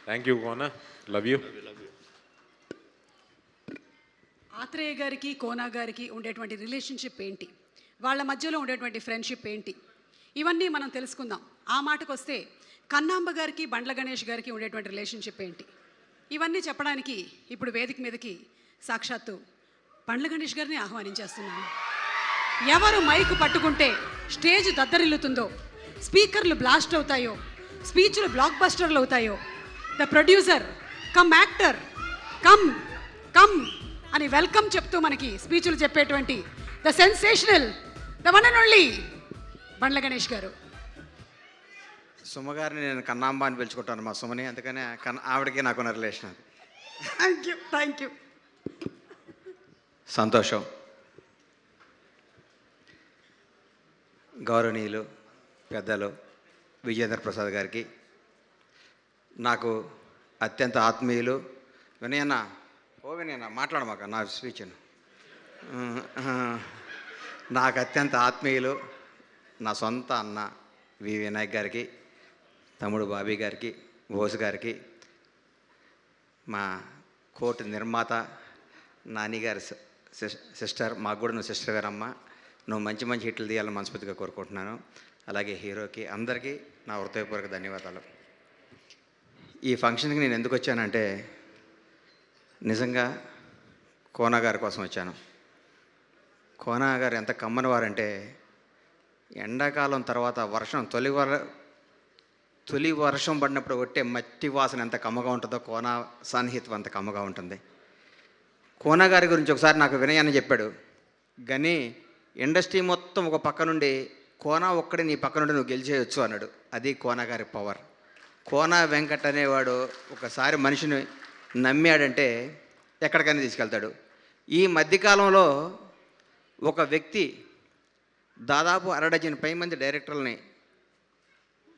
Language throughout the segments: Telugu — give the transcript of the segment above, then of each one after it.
Thank you Kona, love you. Athreya గారికి కోనా గారికి ఉండేటువంటి రిలేషన్షిప్ ఏంటి, వాళ్ళ మధ్యలో ఉండేటువంటి ఫ్రెండ్షిప్ ఏంటి, ఇవన్నీ మనం తెలుసుకుందాం. ఆ మాటకు వస్తే కన్నాంబ గారికి బండ్ల గణేష్ గారికి ఉండేటువంటి రిలేషన్షిప్ ఏంటి, ఇవన్నీ చెప్పడానికి ఇప్పుడు వేదిక మీదకి సాక్షాత్తు బండ్ల గణేష్ గారిని ఆహ్వానించేస్తున్నాను. ఎవరు మైకు పట్టుకుంటే స్టేజ్ దద్దరిల్లుతుందో, స్పీకర్లు బ్లాస్ట్ అవుతాయో, స్పీచ్లు బ్లాక్ బస్టర్లు అవుతాయో, the producer cum actor cum cum అని వెల్కమ్ చెప్తూ మనకి స్పీచ్లు చెప్పేటువంటి the sensational, the one and only Bandla Ganesh garu. సుమగారిని నేను కన్నాంబ అని పిలుచుకుంటాను, మా సుమని, అందుకనే ఆవిడకి నాకున్న రిలేషన్ అది. Thank you. సంతోషం. గౌరవనీయులు పెద్దలు విజయేంద్ర ప్రసాద్ గారికి, నాకు అత్యంత ఆత్మీయులు వినయన్న, ఓ వినయన్న మాట్లాడమాక నా స్పీచ్ను, నాకు అత్యంత ఆత్మీయులు నా సొంత అన్న వి వినాయక్ గారికి, తమ్ముడు బాబీ గారికి, బోస్ గారికి, మా కోర్టు నిర్మాత నానిగారి సిస్టర్, మాకు కూడా నువ్వు సిస్టర్ గారమ్మ, నువ్వు మంచి మంచి హిట్లు తీయాలని మనస్ఫూర్తిగా కోరుకుంటున్నాను. అలాగే హీరోకి అందరికీ నా హృదయపూర్వక ధన్యవాదాలు. ఈ ఫంక్షన్కి నేను ఎందుకు వచ్చానంటే నిజంగా కోనా గారి కోసం వచ్చాను. కోనా గారు ఎంత కమ్మని వారంటే, ఎండాకాలం తర్వాత వర్షం తొలి వర్షం పడినప్పుడు కొట్టే మట్టి వాసన ఎంత కమ్మగా ఉంటుందో కోనా సాన్నిహిత్యం అంత కమ్మగా ఉంటుంది. కోనా గారి గురించి ఒకసారి నాకు వినయాన్ని చెప్పాడు, కానీ ఇండస్ట్రీ మొత్తం ఒక పక్క నుండి కోనా ఒక్కడే నీ పక్క నుండి నువ్వు గెలిచేయచ్చు అన్నాడు. అది కోనా గారి పవర్. కోనా వెంకట్ అనేవాడు ఒకసారి మనిషిని నమ్మాడంటే ఎక్కడికైనా తీసుకెళ్తాడు. ఈ మధ్యకాలంలో ఒక వ్యక్తి దాదాపు 60 మంది డైరెక్టర్లని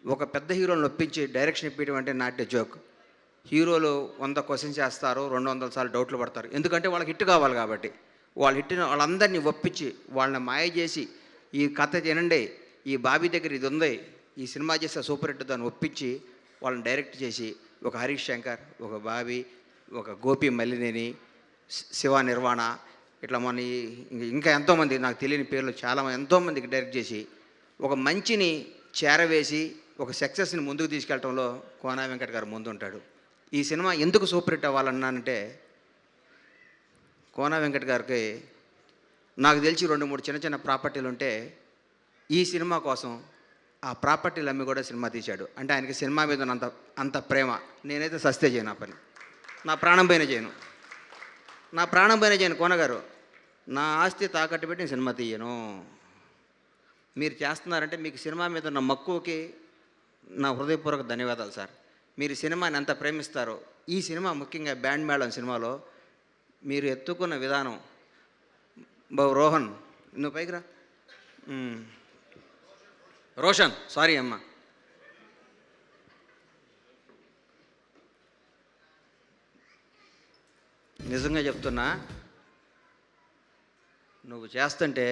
ఒక పెద్ద హీరోలను ఒప్పించి డైరెక్షన్ ఇప్పించడం అంటే నాట్ ఎ జోక్. హీరోలు 100 క్వశ్చన్స్ చేస్తారు, 200 సార్లు డౌట్లు పడతారు, ఎందుకంటే వాళ్ళకి హిట్ కావాలి కాబట్టి. వాళ్ళందరినీ ఒప్పించి వాళ్ళని మాయ చేసి, ఈ కథ తినండి, ఈ బాబీ దగ్గర ఇది ఉంది, ఈ సినిమా చేస్తే సూపర్ హిట్ దాన్ని ఒప్పించి వాళ్ళని డైరెక్ట్ చేసి, ఒక హరీష్ శంకర్, ఒక బాబీ, ఒక గోపి మల్లినేని, శివ నిర్వాణ, ఇట్లా మన ఇంకా ఎంతోమంది నాకు తెలియని పేర్లు చాలామంది ఎంతోమందికి డైరెక్ట్ చేసి ఒక మంచిని చేరవేసి ఒక సక్సెస్ని ముందుకు తీసుకెళ్ళటంలో కోనా వెంకట్ గారు ముందుంటాడు. ఈ సినిమా ఎందుకు సూపర్ హిట్ అవ్వాలన్నానంటే, కోనా వెంకట్ గారికి నాకు తెలిసి 2-3 చిన్న చిన్న ప్రాపర్టీలు ఉంటే ఈ సినిమా కోసం ఆ ప్రాపర్టీలు అమ్మి కూడా సినిమా తీశాడు. అంటే ఆయనకి సినిమా మీద అంత ప్రేమ. నేనైతే సస్తే చేయను, ఆ పని నా ప్రాణం పైన చేయను, కోన గారు. నా ఆస్తి తాకట్టు పెట్టి నేను సినిమా తీయను. మీరు చేస్తున్నారంటే మీకు సినిమా మీద ఉన్న మక్కువకి నా హృదయపూర్వక ధన్యవాదాలు సార్. మీరు సినిమాని ఎంత ప్రేమిస్తారో, ఈ సినిమా ముఖ్యంగా బ్యాండ్ మేళం సినిమాలో మీరు ఎత్తుకున్న విధానం. రోహన్ నువ్వు పైకి రా, రోషన్, సారీ అమ్మ, నిజంగా చెప్తున్నా, నువ్వు చేస్తుంటే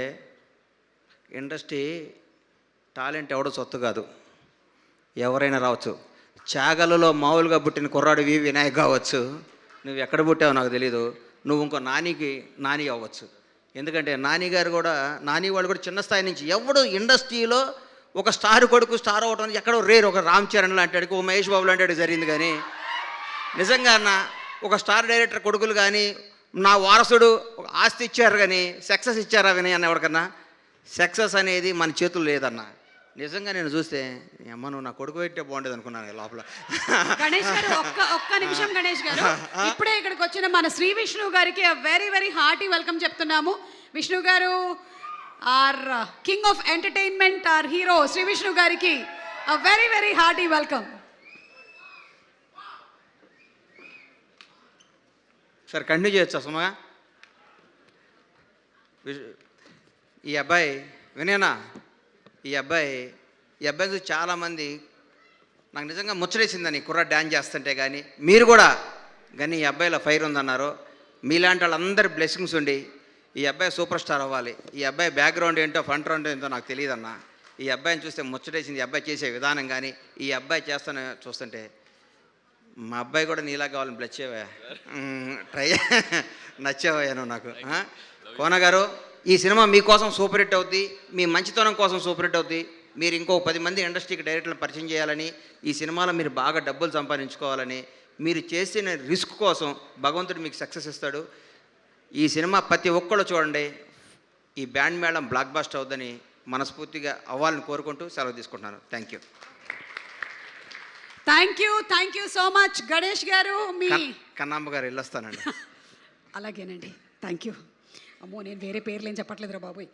ఇండస్ట్రీ టాలెంట్ ఎవడో సొత్తు కాదు, ఎవరైనా రావచ్చు. చాగలలో మామూలుగా పుట్టిన కుర్రాడు వి వినాయక్ కావచ్చు, నువ్వు ఎక్కడ పుట్టావో నాకు తెలీదు, నువ్వు ఇంకో నాని అవ్వచ్చు. ఎందుకంటే నాని వాళ్ళు కూడా చిన్న స్థాయి నుంచి, ఎవడు ఇండస్ట్రీలో ఒక స్టార్ కొడుకు స్టార్ అవ్వడం ఎక్కడో రేరు. ఒక రామ్ చరణ్ లాంటి, ఒక మహేష్ బాబు లాంటి జరిగింది. కానీ నిజంగా ఒక స్టార్ డైరెక్టర్ కొడుకులు కానీ, నా వారసుడు ఒక ఆస్తి ఇచ్చారు కానీ సక్సెస్ ఇచ్చారా వినయ్ అన్న? ఎవరికన్నా సక్సెస్ అనేది మన చేతులు లేదన్న. నిజంగా నేను చూస్తే అమ్మ నువ్వు నా కొడుకు పెట్టే బాగుండేది అనుకున్నాను లోపల. గణేష్ గారు ఒక్క నిమిషం. గణేష్ గారు ఇప్పుడే ఇక్కడికి వచ్చిన మన శ్రీ విష్ణు గారికి వెరీ వెరీ హార్టీ వెల్కమ్ చెప్తున్నాము. Vishnu garu our king of entertainment, our hero Shri Vishnu గారికి very very hearty welcome. Sir continue చేయొచ్చా సుమగా? ఈ అబ్బాయి వినేనా, ఈ అబ్బాయి చూసి చాలామంది నాకు నిజంగా ముచ్చటేసిందని కుర్ర డ్యాన్స్ చేస్తుంటే. కానీ మీరు కూడా కానీ ఈ అబ్బాయిలో ఫైర్ ఉందన్నారు. మీలాంటి వాళ్ళందరి బ్లెస్సింగ్స్ ఉండి ఈ అబ్బాయి సూపర్ స్టార్ అవ్వాలి. ఈ అబ్బాయి బ్యాక్గ్రౌండ్ ఏంటో ఫ్రంట్ రౌండ్ ఏంటో నాకు తెలియదన్న. ఈ అబ్బాయిని చూస్తే ముచ్చటేసింది. ఈ అబ్బాయి చేసే విధానం కానీ ఈ అబ్బాయి చూస్తుంటే మా అబ్బాయి కూడా నీలా కావాలని బ్లడ్ చేయవా ట్రై నచ్చావయ్యా నువ్వు నాకు. కోన గారు, ఈ సినిమా మీకోసం సూపర్ హిట్ అవుద్ది, మీ మంచితనం కోసం సూపర్ హిట్ అవుద్ది. మీరు ఇంకో 10 మంది ఇండస్ట్రీకి డైరెక్టర్లను పరిచయం చేయాలని, ఈ సినిమాలో మీరు బాగా డబ్బులు సంపాదించుకోవాలని, మీరు చేసిన రిస్క్ కోసం భగవంతుడు మీకు సక్సెస్ ఇస్తాడు. ఈ సినిమా ప్రతి ఒక్కళ్ళు చూడండి. ఈ బ్యాండ్ మేళం బ్లాక్ బస్టర్ అవుద్దని మనస్ఫూర్తిగా అవ్వాలని కోరుకుంటూ సెలవు తీసుకుంటున్నాను. Thank you. Thank you so much Ganesh గారు. మీ కన్నాంబ గారు వెళ్ళొస్తానండి. అలాగేనండి. Thank you. అమ్మో, నేను వేరే పేర్లు ఏం చెప్పట్లేదురా బాబోయ్.